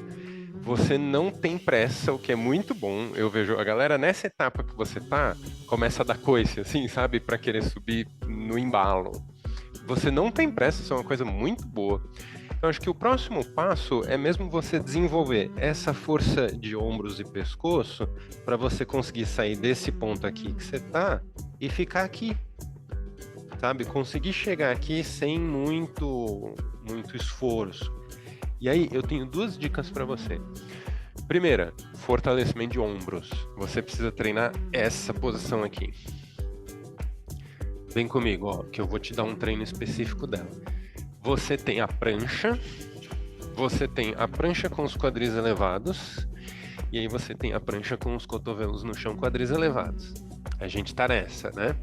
Você não tem pressa, o que é muito bom. Eu vejo a galera nessa etapa que você tá, começa a dar coice, assim, sabe? Pra querer subir no embalo. Você não tem pressa, isso é uma coisa muito boa. Eu acho que o próximo passo é mesmo você desenvolver essa força de ombros e pescoço para você conseguir sair desse ponto aqui que você tá e ficar aqui, sabe? Conseguir chegar aqui sem muito esforço. E aí eu tenho duas dicas para você. Primeira, fortalecimento de ombros. Você precisa treinar essa posição aqui. Vem comigo, ó, que eu vou te dar um treino específico dela. Você tem a prancha com os quadris elevados, e aí você tem a prancha com os cotovelos no chão, quadris elevados. A gente tá nessa, né?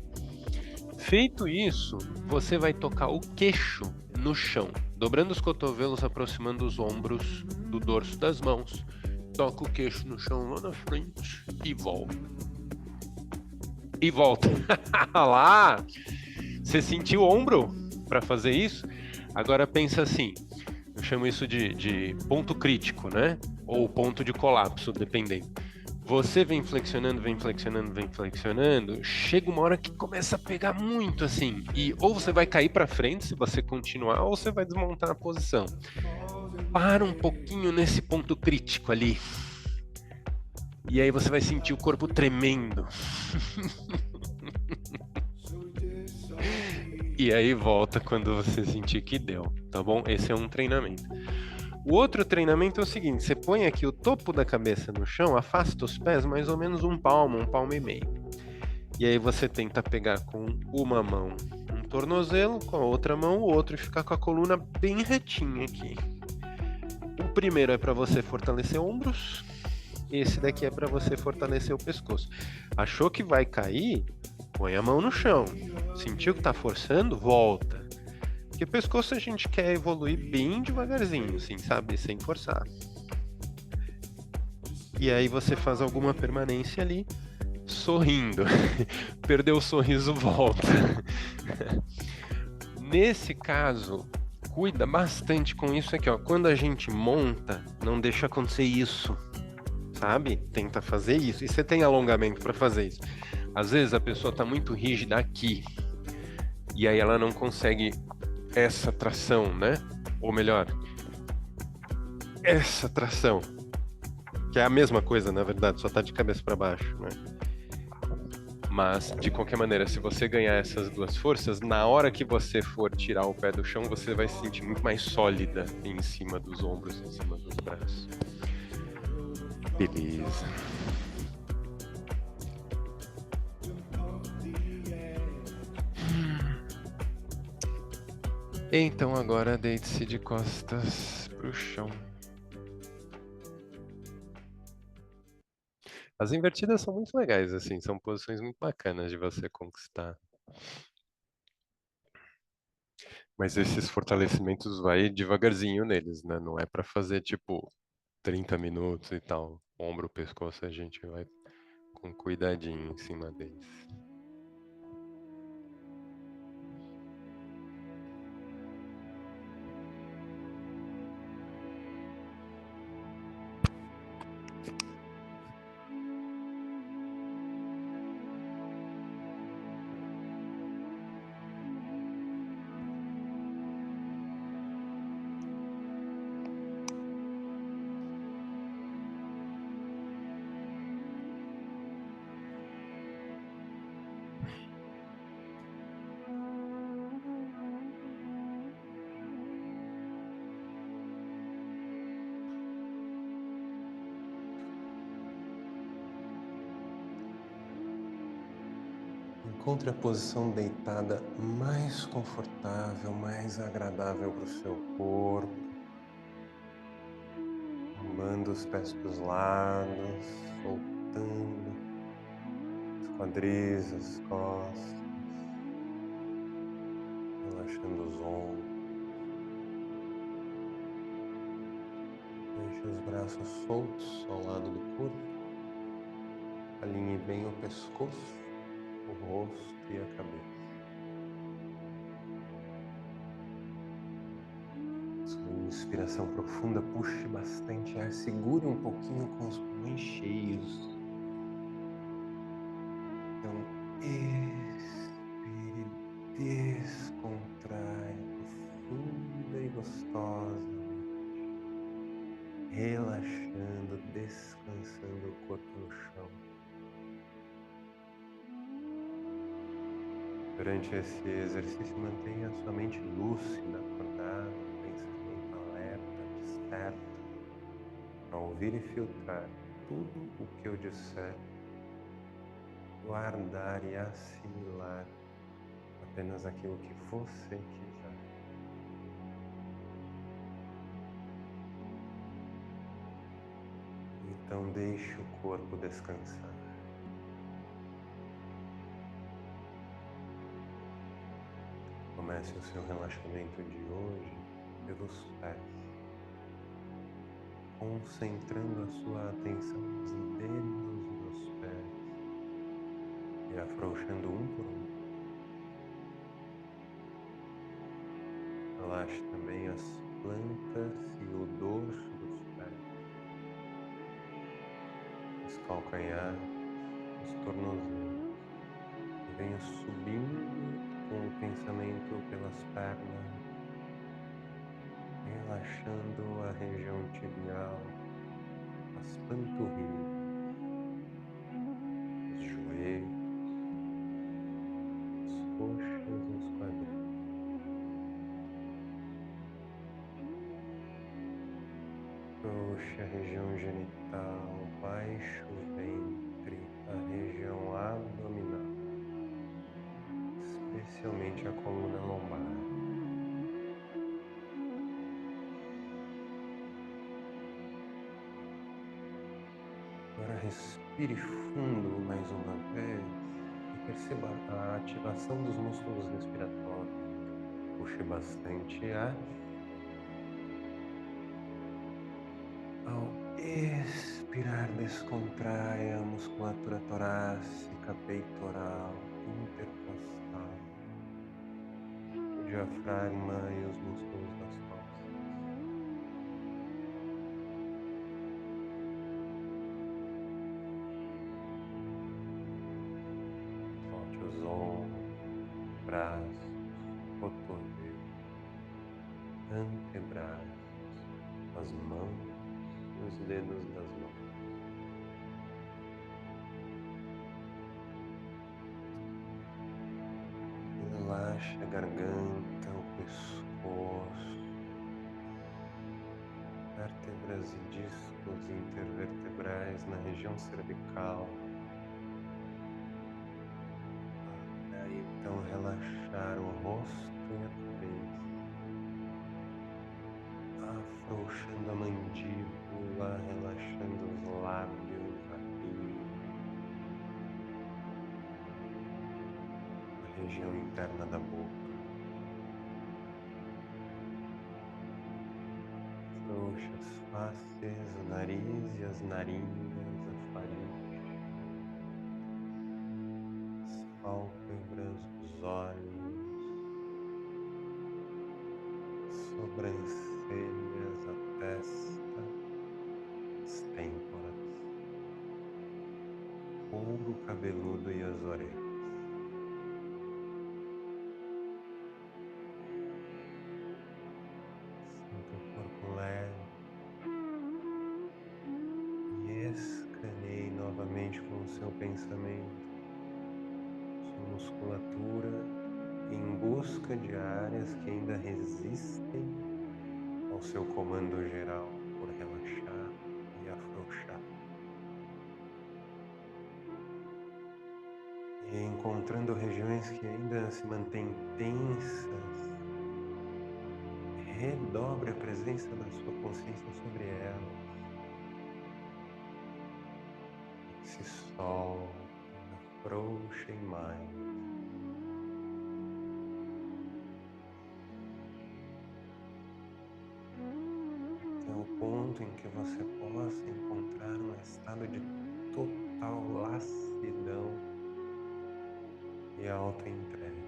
Feito isso, você vai tocar o queixo no chão, dobrando os cotovelos, aproximando os ombros do dorso das mãos. Toca o queixo no chão lá na frente e volta. E volta. Lá! Você sentiu o ombro para fazer isso? Agora pensa assim, eu chamo isso de ponto crítico, né? Ou ponto de colapso, dependendo. Você vem flexionando, chega uma hora que começa a pegar muito assim, e ou você vai cair para frente se você continuar, ou você vai desmontar a posição. Para um pouquinho nesse ponto crítico ali. E aí você vai sentir o corpo tremendo. E aí volta quando você sentir que deu, tá bom? Esse é um treinamento. O outro treinamento é o seguinte, você põe aqui o topo da cabeça no chão, afasta os pés mais ou menos um palmo e meio. E aí você tenta pegar com uma mão um tornozelo, com a outra mão o outro e ficar com a coluna bem retinha aqui. O primeiro é para você fortalecer ombros, esse daqui é para você fortalecer o pescoço. Achou que vai cair? Põe a mão no chão. Sentiu que tá forçando? Volta. Porque pescoço a gente quer evoluir bem devagarzinho, assim, sabe? Sem forçar. E aí você faz alguma permanência ali, sorrindo. Perdeu o sorriso, volta. Nesse caso, cuida bastante com isso aqui, ó. Quando a gente monta, não deixa acontecer isso, sabe? Tenta fazer isso. E você tem alongamento para fazer isso. Às vezes a pessoa tá muito rígida aqui, e aí ela não consegue essa tração, né? Ou melhor, essa tração, que é a mesma coisa, na verdade, só tá de cabeça para baixo, né? Mas, de qualquer maneira, se você ganhar essas duas forças, na hora que você for tirar o pé do chão, você vai se sentir muito mais sólida em cima dos ombros, em cima dos braços. Beleza. Então agora deite-se de costas pro chão. As invertidas são muito legais, assim, são posições muito bacanas de você conquistar. Mas esses fortalecimentos vai devagarzinho neles, né? Não é pra fazer tipo 30 minutos e tal. Ombro, pescoço, a gente vai com cuidadinho em cima deles. Encontre a posição deitada mais confortável, mais agradável para o seu corpo. Manda os pés para os lados, soltando os quadris, as costas, relaxando os ombros. Deixe os braços soltos ao lado do corpo. Alinhe bem o pescoço, o rosto e a cabeça. Sua inspiração profunda, puxe bastante ar, segure um pouquinho com os pulmões cheios. Então, expire, descontrai, profunda e gostosa, relaxando, descansando o corpo no chão. Durante esse exercício, mantenha a sua mente lúcida, acordada, pensamento alerta, desperta, para ouvir e filtrar tudo o que eu disser, guardar e assimilar apenas aquilo que você quiser. Então deixe o corpo descansar. Comece o seu relaxamento de hoje pelos pés, concentrando a sua atenção nos dedos dos pés e afrouxando um por um. Relaxe também as plantas e o dorso dos pés, os calcanhares, os tornozelos. E venha subindo com o pensamento pelas pernas, relaxando a região tibial, as panturrilhas, os joelhos, as coxas e os quadris. Puxe a região genital, baixo ventre, a região abdominal, especialmente a coluna lombar. Agora respire fundo mais uma vez e perceba a ativação dos músculos respiratórios. Puxe bastante ar. Ao expirar, respirar descontraia a musculatura torácica, peitoral, intercostal, o diafragma e os músculos das costas. Solte os ombros, braços, cotovelos, antebraços, as mãos e os dedos das mãos. Relaxe a garganta, o pescoço, vértebras e discos intervertebrais na região cervical. Aí então relaxar o rosto e a cabeça, afrouxando a mandíbula, relaxando os lábios, a língua, a região interna da boca. Afrouxe as faces, o nariz e as narinas, a faringe, as pálpebras, os olhos, sobrancelhas, a testa, as têmporas, couro cabeludo e as orelhas. Sinta o corpo leve e escaneie novamente com o seu pensamento sua musculatura em busca de áreas que ainda resistem ao seu comando geral por relaxar e afrouxar. E encontrando regiões que ainda se mantêm tensas, redobre a presença da sua consciência sobre elas. Se soltem, afrouxem mais. Até o ponto em que você possa encontrar um estado de total lassidão e autoentrega.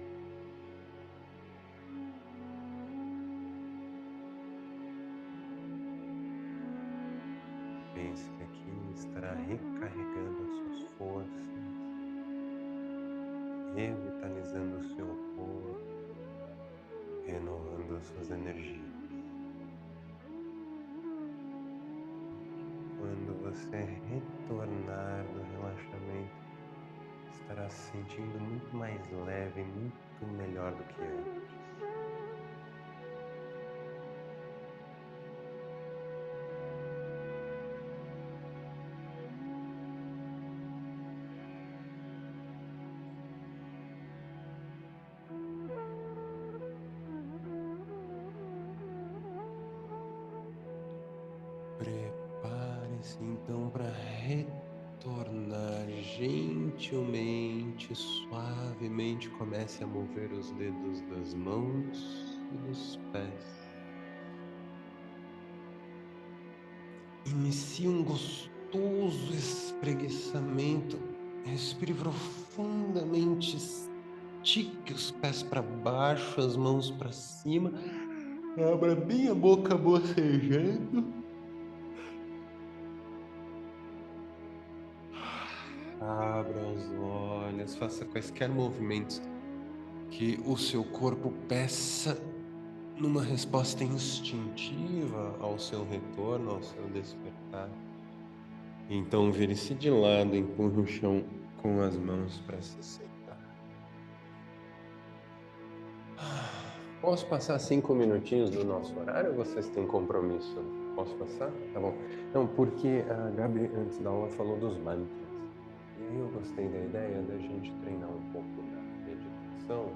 Pense que aqui estará recarregando as suas forças, revitalizando o seu corpo, renovando as suas energias. Quando você retornar do relaxamento, estará se sentindo muito mais leve, muito melhor do que antes. Prepare-se então para retornar gentilmente, suavemente. Comece a mover os dedos das mãos e dos pés. Inicie um gostoso espreguiçamento. Respire profundamente. Estique os pés para baixo, as mãos para cima. Abra bem a boca bocejando. Abra os olhos, faça quaisquer movimentos que o seu corpo peça numa resposta instintiva ao seu retorno, ao seu despertar. Então vire-se de lado, empurre o chão com as mãos para se sentar. Posso passar 5 minutinhos do nosso horário ou vocês têm compromisso? Posso passar? Tá bom. Não, porque a Gabi, antes da aula, falou dos mantras. E aí eu gostei da ideia da gente treinar um pouco da meditação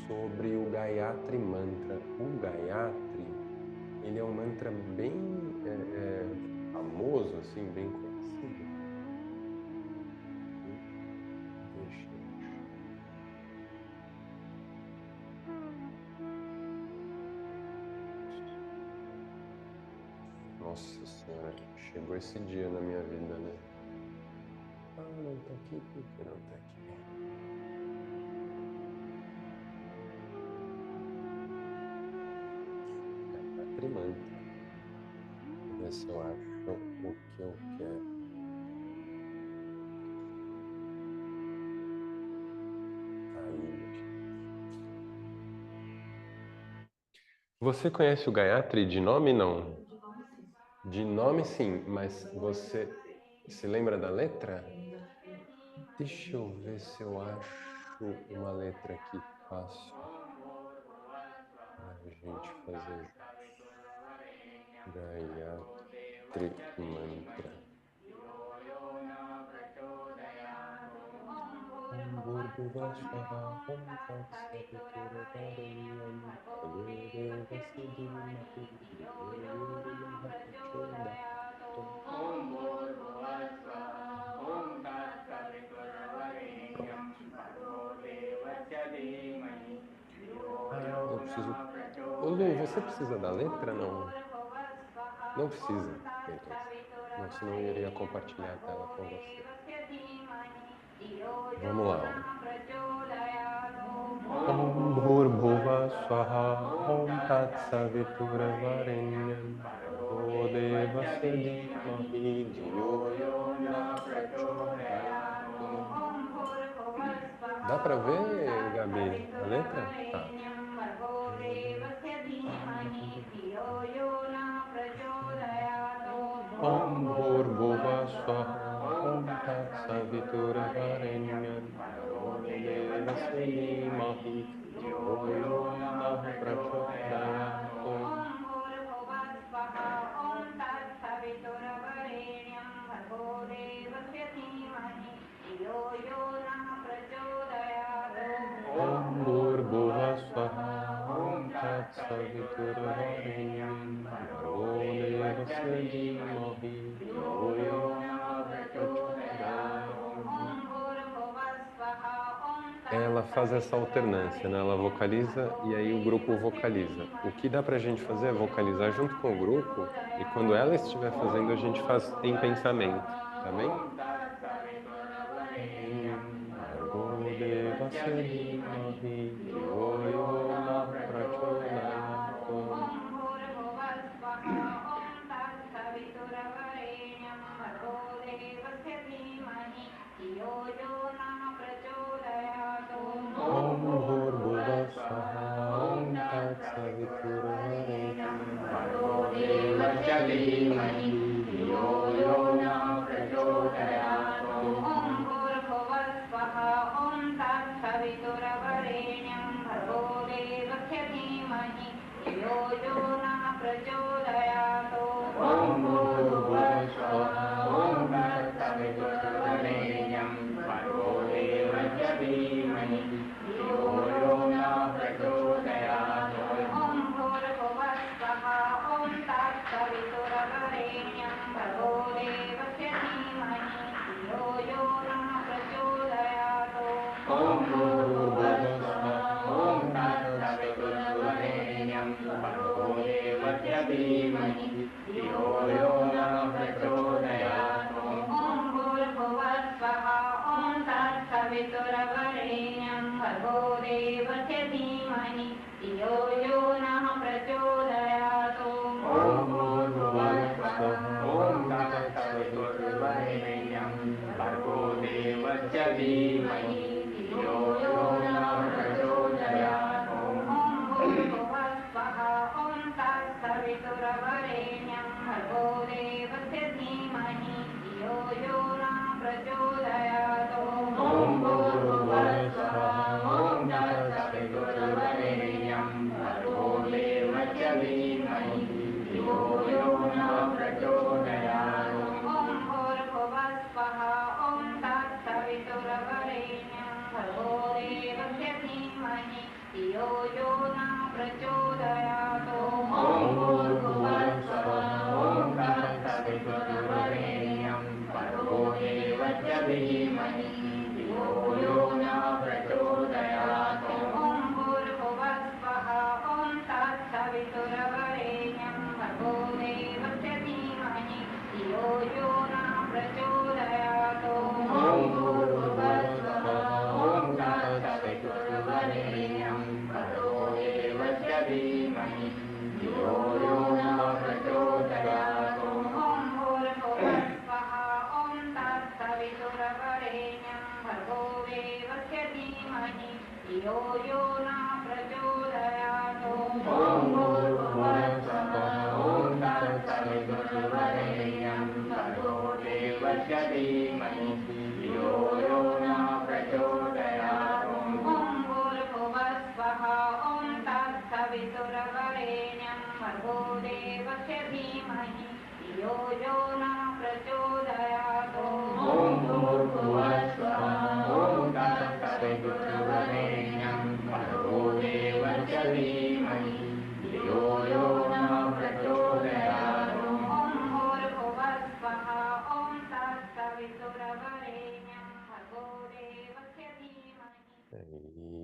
sobre o Gayatri Mantra. O Gayatri, ele é um mantra bem famoso, assim, bem conhecido. Deixa eu... Nossa Senhora, chegou esse dia na minha vida, né? Ah, não tá aqui, por que não tá aqui? Gayatri Mantra. Vou ver se eu acho o que eu quero. Aí. Você conhece o Gayatri de nome, não? De nome, sim, mas você se lembra da letra? Deixa eu ver se eu acho uma letra aqui fácil para a gente fazer Gayatri Mantra. Om Bhurbhuvah Swaha Om Tat Saviturvarinyam Bhargo Devasya Dhimahi Dhiyo Yo Nah Prachodayat. Om Bhurbhuvah Swaha Om Tat Saviturvarinyam Bhargo Devasya Dhimahi Dhiyo Yo Eu preciso. Nah Ô Lu, você precisa da letra? Não. Não precisa. Beleza. Não, senão eu iria compartilhar a tela com você. Vamos lá. Om Bhurbhuvah Swaha Om Tat Saviturvarinyam Bhargo Devasya Dhimahi Dhiyo Yo Nah Prachodayat. Dá pra ver, Gabi, a letra? Tá. Om Bhurbhuvah Swaha Om Tat Saviturvarinyam Bhargo Devasya Dhimahi Dhiyo Yo Nah Prachodayat. Om Bhurbhuvah Swaha Om Tat Saviturvarinyam Bhargo Devasya Dhimahi Dhiyo Yo Nah Prachodayat. Ela faz essa alternância, né? Ela vocaliza e aí o grupo vocaliza. O que dá pra gente fazer é vocalizar junto com o grupo e quando ela estiver fazendo a gente faz em pensamento, tá bem? Bhargo Devasya Dhimahi Dhiyo Yo Nah Prachodayat. Om Bhurbhuvah Swaha Om Tat Saviturvarinyam Bhargo Devasya Dhimahi Dhiyo Yo Nah Prachodayat. Om Bhurbhuvah Swaha Om Tat Saviturvarinyam Bhargo Devasya Dhimahi Dhiyo Yo Nah Prachodayat. Om Bhurbhuvah Swaha Om Tat Saviturvarinyam Bhargo Devasya Dhimahi Dhiyo Yo Nah Prachodayat. Om Bhurbhuvah Swaha Om Tat Saviturvarinyam Bhargo Devasya Dhimahi Dhiyo Yo Nah Prachodayat. Om Bhurbhuvah Swaha Om Tat Saviturvarinyam Bhargo Devasya Dhimahi Dhiyo Yo Nah Prachodayat. Om Bhurbhuvah Swaha Om Tat Saviturvarinyam Bhargo Devasya Dhimahi Dhiyo Yo Nah Prachodayat. धीमहि धियो यो न प्रचोदयात् ॐ भूर्भुवस्सुवः ॐ तत्सवितुर्वरेण्यं भर्गो देवस्य धीमहि धियो यो न प्रचोदयात् ॐ भूर्भुवस्सुवः ॐ तत्सवितुर्वरेण्यं भर्गो देवस्य धीमहि धियो यो न प्रचोदयात् ॐ भूर्भुवस्सुवः ॐ तत्सवितुर्वरेण्यं भर्गो देवस्य धीमहि धियो यो न प्रचोदयात् ॐ भूर्भुवस्सुवः ॐ तत्सवितुर्वरेण्यं भर्गो देवस्य धीमहि धियो यो न प्रचोदयात् ॐ भूर्भुवस्सुवः ॐ तत्सवितुर्वरेण्यं भर्गो देवस्य धीमहि. Aí,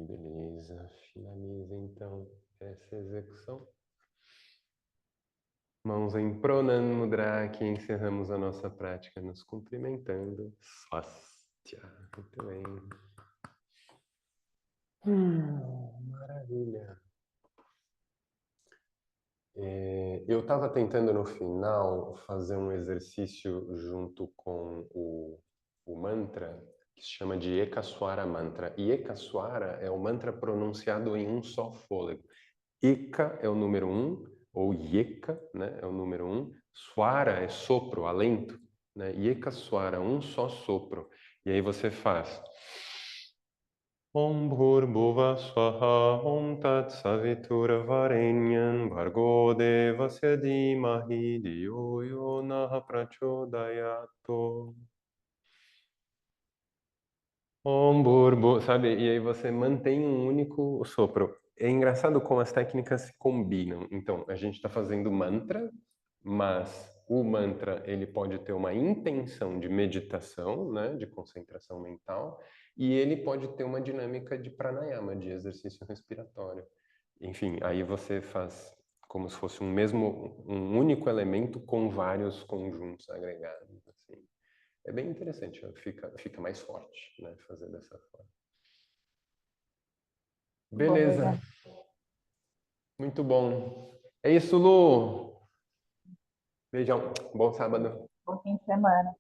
beleza. Finaliza então essa execução. Mãos em Pranam Mudra, aqui encerramos a nossa prática nos cumprimentando. Swastia. Muito bem. Maravilha. Eu estava tentando no final fazer um exercício junto com o mantra, que se chama de Ekaswara Mantra. E Ekaswara é o mantra pronunciado em um só fôlego. Eka é o número 1, ou Yeka, né, é o número 1. Swara é sopro, alento, né? Ekaswara, um só sopro. E aí você faz Om Bhurbuva Swaha Om Tat Saviturvarenyam Bhargo Devasya Dhimahi Dhiyo Yo Nah Prachodayat. Om Bhurbu, sabe? E aí você mantém um único sopro. É engraçado como as técnicas se combinam. Então, a gente está fazendo mantra, mas o mantra ele pode ter uma intenção de meditação, né, de concentração mental, e ele pode ter uma dinâmica de pranayama, de exercício respiratório. Enfim, aí você faz como se fosse um único elemento com vários conjuntos agregados, assim. É bem interessante, fica mais forte, né, fazer dessa forma. Beleza. Muito bom. É isso, Lu. Beijão. Bom sábado. Bom fim de semana.